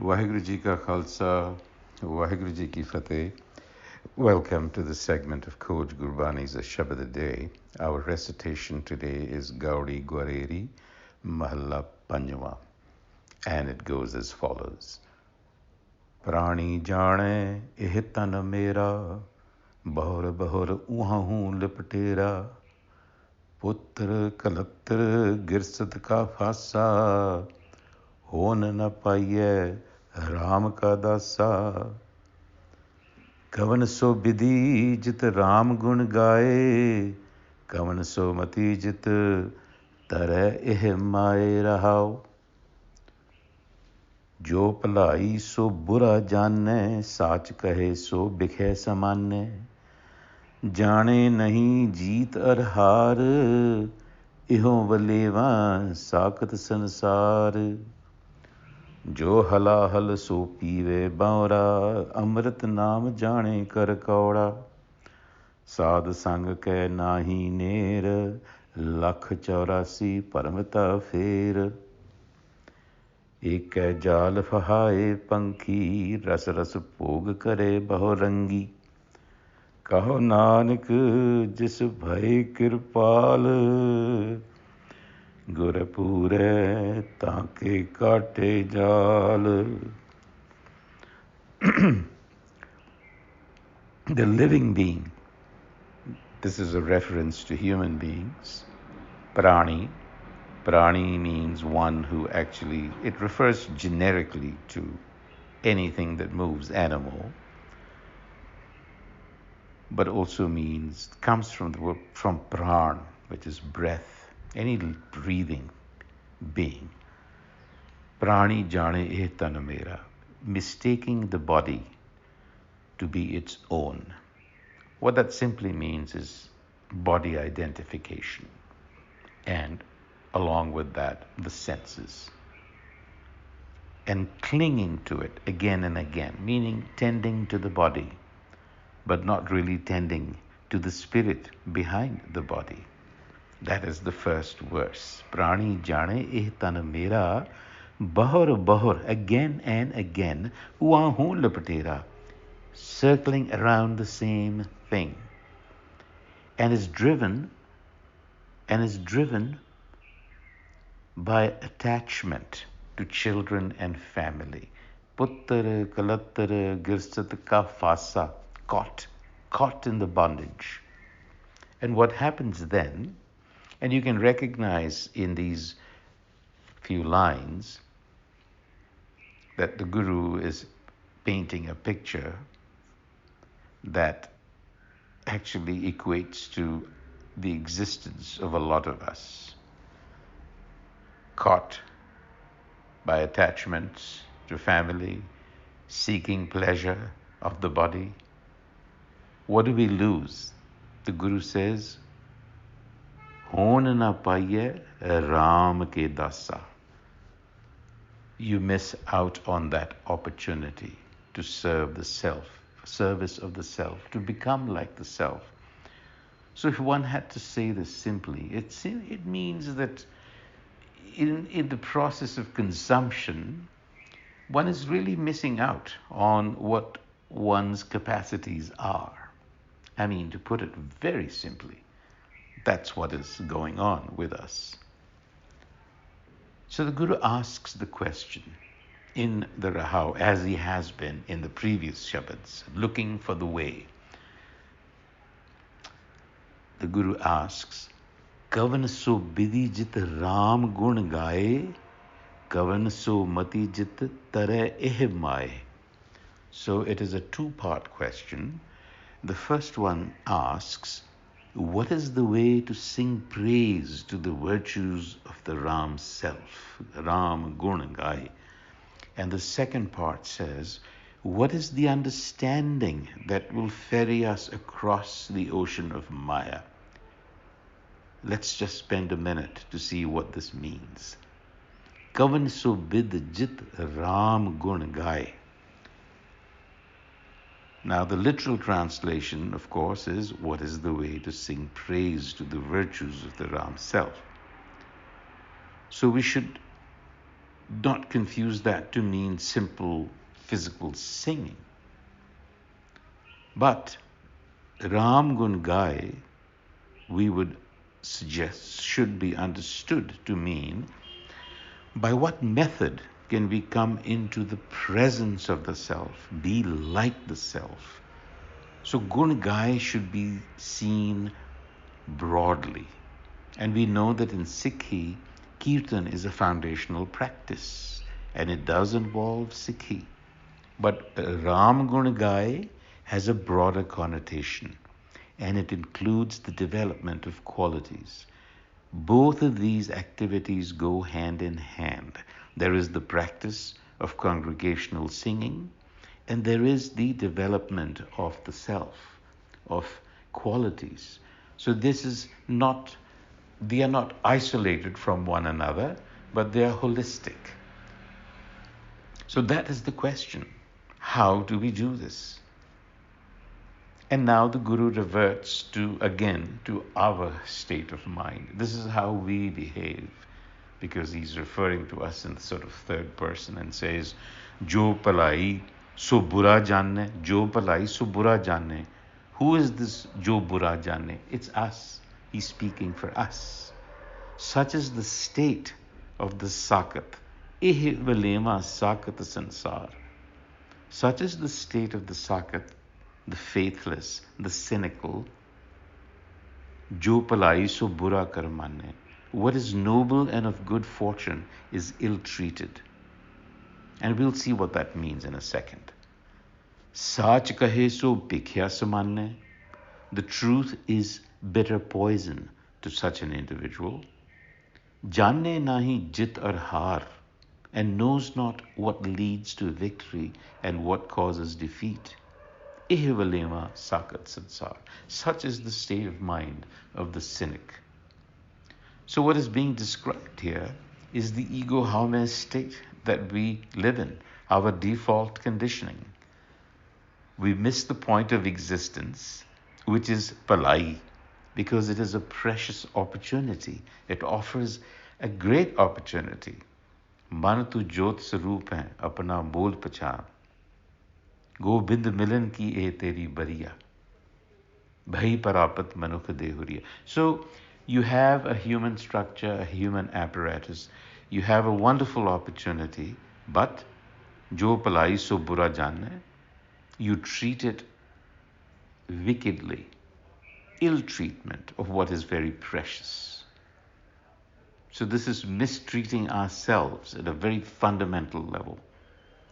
Waheguru Ji Ka Khalsa, Waheguru Ji Ki Fateh. Welcome to the segment of Coach Gurbani's a-sabad-a-day. Our recitation today is Gaudi Gwareri, Mahalla Panjwa, and it goes as follows. Prani Janai, eh tan Mera, bahur bahur uhahu liptera, putra kalatra girsat ka phasa, होन न पाइए राम का दासा कवन सो विधि जित राम गुण गाए कवन सो मति जित तरह एह माए रहाओ जो भलाई सो बुरा जाने साच कहे सो बिखे समाने जाने नहीं जीत अर हार इहो वलेवा साकत संसार जो हलाहल सो पीवे बावरा अमृत नाम जाने कर कौड़ा साध संग कै नाही नेर लख 84 परमता फेर एक जाल फहाए पंखी रस रस भोग करे बहुरंगी कहो नानक जिस भय कृपाल गुरपूरे ताके काटे जाल. The living being, this is a reference to human beings. Prani means one who actually, it refers generically to anything that moves, animal, but also comes from the word, from pran, which is breath. Any breathing being. Prani Janai, eh tan Mera, mistaking the body to be its own. What that simply means is body identification, and along with that, the senses. And clinging to it again and again, meaning tending to the body, but not really tending to the spirit behind the body. That is the first verse. Prani Janai, eh tan Mera, bahur, again and again, uahu lapatera, circling around the same thing, and is driven by attachment to children and family. Puttara kalattara girsat ka phasa, caught in the bondage. And what happens then, and you can recognize in these few lines that the Guru is painting a picture that actually equates to the existence of a lot of us. Caught by attachments to family, seeking pleasure of the body. What do we lose? The Guru says, Hon na paiye Ram ke dasa. You miss out on that opportunity to serve the self, service of the self, to become like the self. So if one had to say this simply, it means that in the process of consumption, one is really missing out on what one's capacities are. I mean, to put it very simply, that's what is going on with us. So the Guru asks the question in the Rahau, as he has been in the previous Shabads, looking for the way. The Guru asks, Kavan so bidhi jit Ram gun gaye, Kavan so mati jit tare eh maaye. So it is a two-part question. The first one asks, what is the way to sing praise to the virtues of the Ram self, Ram Gun Gai? And the second part says, what is the understanding that will ferry us across the ocean of Maya? Let's just spend a minute to see what this means. Kavan so bid jit Ram Gun Gai. Now, the literal translation, of course, is what is the way to sing praise to the virtues of the Ram self. So we should not confuse that to mean simple physical singing. But Ram Gun Gai, we would suggest, should be understood to mean by what method can we come into the presence of the self, be like the self. So Gun Gai should be seen broadly. And we know that in Sikhi, Kirtan is a foundational practice, and it does involve Sikhi. But Ram Gun Gai has a broader connotation, and it includes the development of qualities. Both of these activities go hand in hand. There is the practice of congregational singing, and there is the development of the self, of qualities. So they are not isolated from one another, but they are holistic. So that is the question. How do we do this? And now the Guru reverts again to our state of mind. This is how we behave, because he's referring to us in the sort of third person and says, Jo palai so bura janne, jo palai so bura janne. Who is this jo bura janne? It's us. He's speaking for us. Such is the state of the sakat. Eh valema sakat sansar. Such is the state of the sakat, the faithless, the cynical. Jo palai so bura kar manne. What is noble and of good fortune is ill-treated. And we'll see what that means in a second. Sach kahe so bikhya samanne. The truth is bitter poison to such an individual. Janne nahi jit ar har, and knows not what leads to victory and what causes defeat. Ihvalema sakat sansar. Such is the state of mind of the cynic. So what is being described here is the ego-haume state that we live in, our default conditioning. We miss the point of existence, which is palai, because it is a precious opportunity. It offers a great opportunity. Man tu jyot saroop hai, apna bol pachan. Gobind milan ki e teri bariya. Bhai parapat manukh dehuriya. So you have a human structure, a human apparatus. You have a wonderful opportunity, but jo palai so bura janne, you treat it wickedly. Ill treatment of what is very precious. So this is mistreating ourselves at a very fundamental level.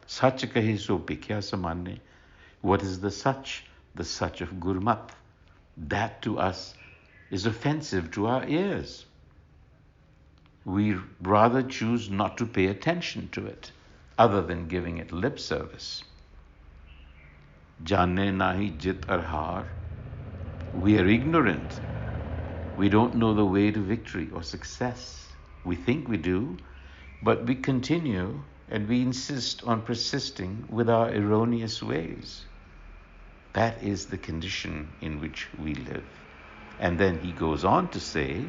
Sach kahe so bikhya samanne. What is the Sach? The Sach of Gurmat. That to us is offensive to our ears. We rather choose not to pay attention to it, other than giving it lip service. Janne nahi jit ar har. We are ignorant. We don't know the way to victory or success. We think we do, but we continue and we insist on persisting with our erroneous ways. That is the condition in which we live. And then he goes on to say,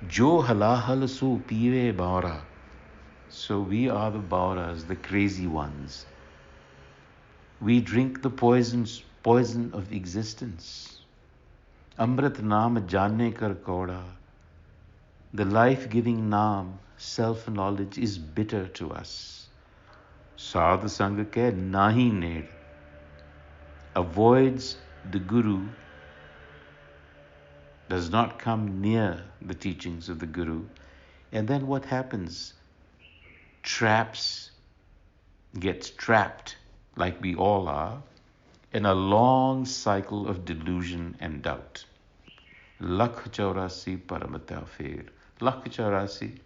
Jo halahal su pive baura. So we are the bauras, the crazy ones. We drink the poison of existence. Amrit naam janne kar koda. The life-giving naam, self-knowledge, is bitter to us. Sadh sang ke nahi ned. Avoids the Guru, does not come near the teachings of the Guru. And then what happens? Gets trapped, like we all are, in a long cycle of delusion and doubt. Lakh chaurasi paramata fir. Lakh chaurasi,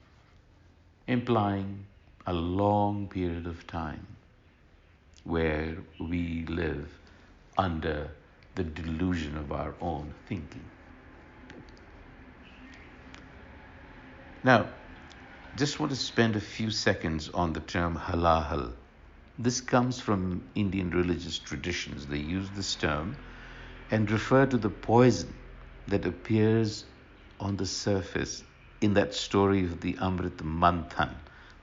implying a long period of time where we live under the delusion of our own thinking. Now, just want to spend a few seconds on the term halahal. This comes from Indian religious traditions. They use this term and refer to the poison that appears on the surface in that story of the Amrit Manthan,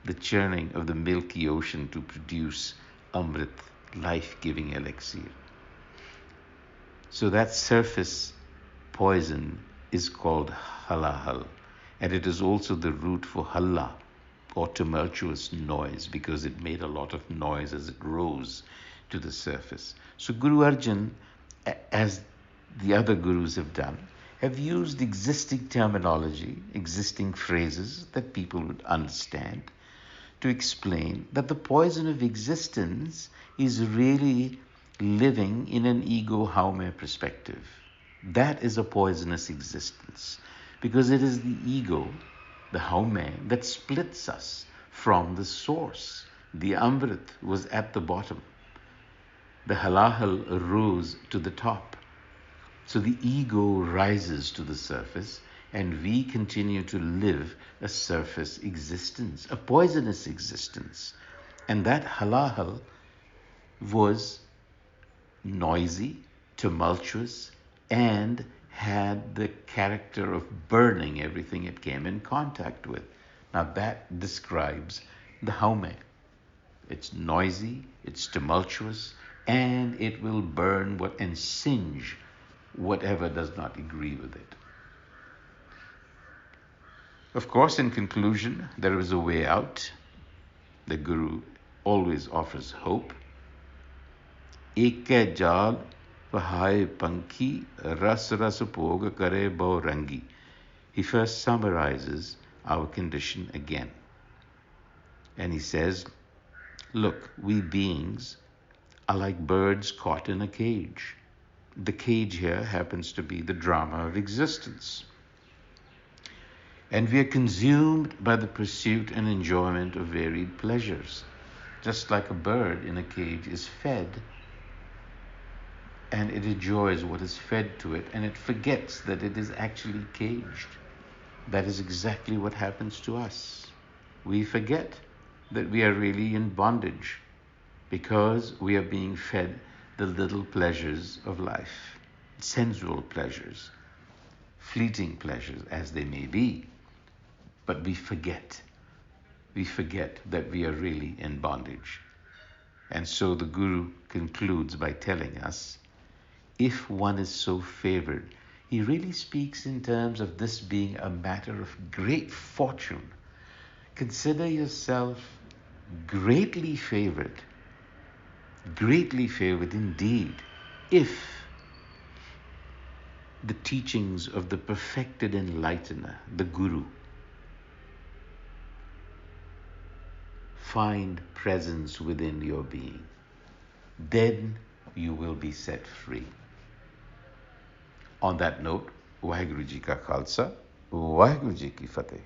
the churning of the milky ocean to produce Amrit, life-giving elixir. So that surface poison is called halahal, and it is also the root for halla, or tumultuous noise, because it made a lot of noise as it rose to the surface. So Guru Arjan, as the other gurus have done, have used existing terminology, existing phrases that people would understand, to explain that the poison of existence is really living in an ego haume perspective. That is a poisonous existence, because it is the ego, the haume, that splits us from the source. The Amrit was at the bottom. The halahal rose to the top. So the ego rises to the surface, and we continue to live a surface existence, a poisonous existence. And that halahal was noisy, tumultuous, and had the character of burning everything it came in contact with. Now that describes the haume. It's noisy, it's tumultuous, and it will burn and singe whatever does not agree with it. Of course, in conclusion, there is a way out. The Guru always offers hope. Eke jal vahai pankhi ras ras pog kare bo rangi. He first summarizes our condition again. And he says, look, we beings are like birds caught in a cage. The cage here happens to be the drama of existence. And we are consumed by the pursuit and enjoyment of varied pleasures. Just like a bird in a cage is fed, and it enjoys what is fed to it, and it forgets that it is actually caged. That is exactly what happens to us. We forget that we are really in bondage because we are being fed the little pleasures of life, sensual pleasures, fleeting pleasures as they may be. But we forget that we are really in bondage. And so the Guru concludes by telling us, if one is so favored, he really speaks in terms of this being a matter of great fortune. Consider yourself greatly favored indeed, if the teachings of the perfected enlightener, the Guru, find presence within your being. Then you will be set free. On that note, Vaheguru Ji Ka Khalsa, Vaheguru Ji Ki Fateh.